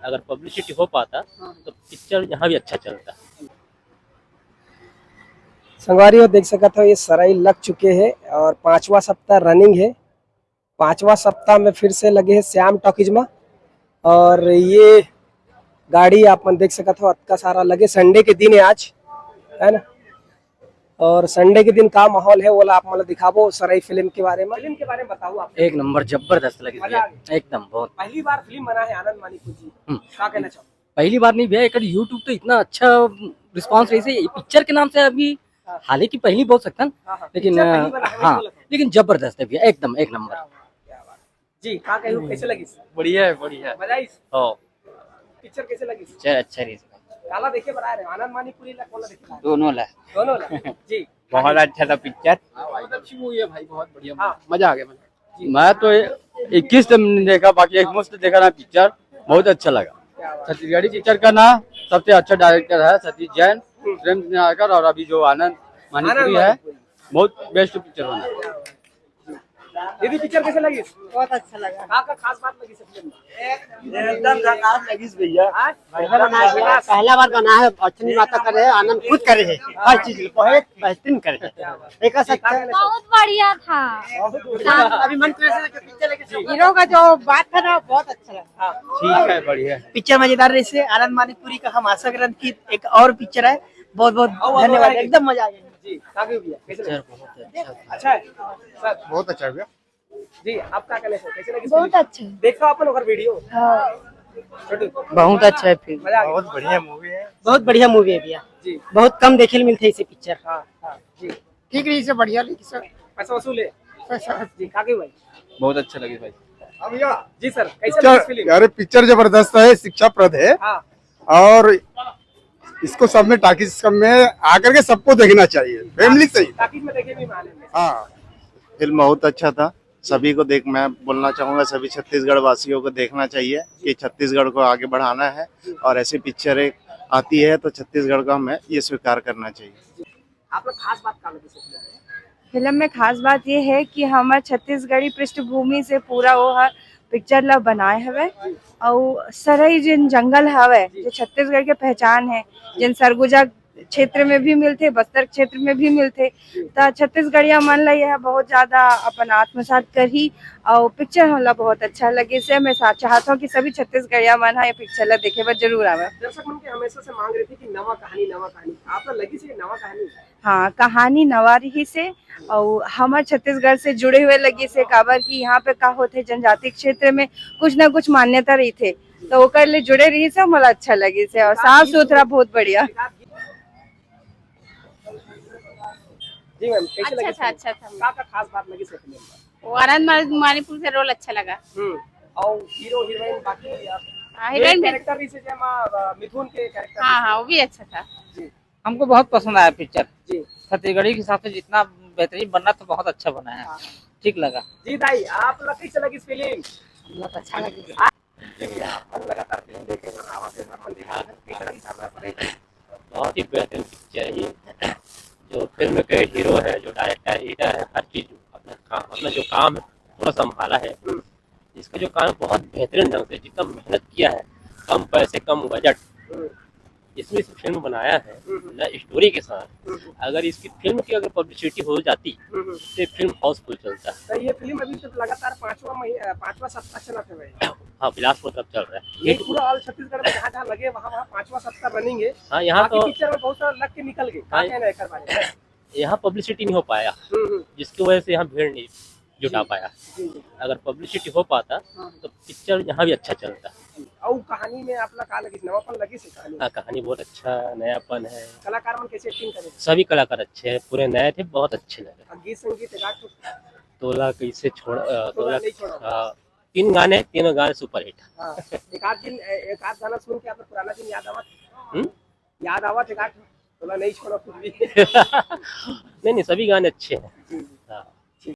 अगर पब्लिसिटी हो पाता तो पिक्चर यहाँ भी अच्छा चलता। संगवारी देख सकते हो ये सराई लग चुके हैं और 5वां सप्ताह रनिंग है। 5वां सप्ताह में फिर से लगे हैं श्याम टॉकीज में और ये गाड़ी आप मन देख सकते हो अतका सारा लगे। संडे के दिन है आज, है ना। और संडे के दिन का माहौल है वो आप मतलब दिखाबो सराई फिल्म के बारे में बताओ आप। एक नंबर जबरदस्त लगी भैया, एकदम बहुत। पहली बार फिल्म बना है आनंद मानिकपुर जी, क्या कहना चाहो? पहली बार नहीं भैया, एक यूट्यूब तो इतना अच्छा रिस्पांस रही से पिक्चर के नाम से अभी हालांकि पहली बोल सकता लेकिन हाँ लेकिन जबरदस्त है भैया, एकदम एक नंबर जी। क्या कहूँ, कैसे लगी? बढ़िया है, बढ़िया मजा आई? पिक्चर कैसे लगी? पिक्चर अच्छा रही। काला देखे बना रहे आनंद मानिकपुरी ला कौन देखा? दोनों ला जी। बहुत अच्छा था पिक्चर, बहुत अच्छी मूवी है भाई, बहुत बढ़िया। मजा आ गया। मैं तो 21 दिन देखा, बाकी एक मुफ्त देखा ना पिक्चर, बहुत अच्छा लगा। छत्तीसगढ़ी पिक्चर का ना सबसे अच्छा डायरेक्टर है सतीश जैन, प्रेम नायकर, और अभी जो आनंद मानिकपुरी है बहुत बेस्ट पिक्चर बना। दीदी पिक्चर कैसे लगी? बहुत अच्छा लगा। का खास बात लगी फिल्म में? एकदम झकास लगी भैया। पहला बार बना है, अच्छी माता करे है, आनंद खुद करे है, हर चीज बहुत बेहतरीन करे है। एक बहुत बढ़िया था। अभी मन हीरो का जो बात था ना बहुत अच्छा लगा। ठीक है, बढ़िया पिक्चर मजेदार रही से। आनंद मानिकपुरी का हम आशा ग्रंथ की एक और पिक्चर है। बहुत बहुत धन्यवाद, एकदम मजा आ गया जी। अच्छा है सर, बहुत अच्छा भैया जी। आप क्या कहना चाहते? कैसे लगी? बहुत अच्छा। देखा अपन ओकर वीडियो? बहुत अच्छा है फिल्म, मजा आ गया? बहुत बढ़िया मूवी है। बहुत बढ़िया मूवी है भैया जी। बहुत कम देखे मिलते इसे पिक्चर। हाँ जी। ठीक रही से बढ़िया लगी सर। पैसा वसूल है जी। क्या भाई? बहुत अच्छा लगी भाई। हाँ भैया जी सर, कैसे लगी फिल्म? यार पिक्चर जबरदस्त है, शिक्षाप्रद है। हाँ। और इसको सब में टाकीज सब में आकर के सबको देखना चाहिए, फैमिली से ही। टाकीज में देखे भी मालूम है। हाँ फिल्म बहुत अच्छा था, सभी को मैं बोलना चाहूंगा सभी छत्तीसगढ़ वासियों को देखना चाहिए कि छत्तीसगढ़ को आगे बढ़ाना है और ऐसी पिक्चरें आती है तो छत्तीसगढ़ को हमें ये स्वीकार करना चाहिए। आप लोग खास बात क्या लगी फिल्म में? खास बात ये है कि हमारे छत्तीसगढ़ी पृष्ठभूमि से पूरा वो पिक्चर ला बनाए हवे और सरई जिन जंगल हवे जो छत्तीसगढ़ के पहचान है, जिन सरगुजा क्षेत्र में भी मिलते, बस्तर क्षेत्र में भी मिलते, तो छत्तीसगढ़िया मन ला यह बहुत ज्यादा अपन आत्मसात करी और पिक्चर हमला बहुत अच्छा लगे से मैं चाहता हूँ कि सभी छत्तीसगढ़िया मन ये पिक्चर ला देखे पर जरूर आवे। दर्शक मन के हमेशा से मांग रही थी कि नवा कहानी आप लगी से नवा कहानी? हाँ, कहानी नवा रही से और हमारे छत्तीसगढ़ से जुड़े हुए लगी से काबर की यहाँ पे का होते जनजाति क्षेत्र में कुछ न कुछ मान्यता रही थे तो वो कर ले जुड़े रही से मला अच्छा लगी से और साफ सुथरा बहुत बढ़िया। जी मैम, कैसे लगी? अच्छा था। का खास बात लगी से फिल्म में? वो आनंद मानिकपुर से रोल अच्छा लगा। और हीरो हीरोइन बाकी हीरोइन कैरेक्टर भी से मिथुन के कैरेक्टर। हाँ, वो भी अच्छा था जी। हमको बहुत पसंद आया पिक्चर जी। छत्तीसगढ़ी के हिसाब से जितना बेहतरीन बनना तो बहुत अच्छा बना है। ठीक लगा जी। दाई आप लोग कैसे लगी फिल्म? बहुत अच्छा लगी। बहुत ही बेहतरीन पिक्चर है ये। जो फिल्म के हीरो है, जो डायरेक्टर हीटर है, हर चीज अपना जो काम है पूरा संभाला है। इसका जो काम बहुत बेहतरीन ढंग से जितना मेहनत किया है, कम पैसे कम बजट इसमें से फिल्म बनाया है ना, स्टोरी के साथ। अगर इसकी फिल्म की अगर पब्लिसिटी हो जाती तो फिल्म हाउसफुल चलता है। तो ये फिल्म अभी तक लगातार 5वां सप्ताह चला था भाई। हाँ, बिलासपुर तब चल रहा है ये पूरा ऑल छत्तीसगढ़ में जहाँ लगे वहाँ 5वां सप्ताह रनिंग है। हाँ, यहाँ तो पिक्चर में बहुत सारा लग के निकल गए। क्या कहना है इस बारे में? यहाँ पब्लिसिटी नहीं हो पाया, जिसकी वजह से यहाँ भीड़ नहीं जुटा पाया। अगर पब्लिसिटी हो पाता तो पिक्चर यहाँ भी अच्छा चलता। और कहानी में आप लोग का लगी नवापन लगी से कहानी? हाँ, कहानी बहुत अच्छा नयापन है। कलाकार मन कैसे एक्टिंग करे? सभी कलाकार अच्छे हैं, पूरे नए थे, बहुत अच्छे लगे। गीत संगीत तोला कैसे छोड़ तोला नहीं छोड़ा। 3 गाने, तीनों गाने सुपरहिट। एक आध गाना सुन के आप पुराना दिन याद आवा थे? तोला नहीं छोड़ा कुछ भी। नहीं, सभी गाने अच्छे हैं।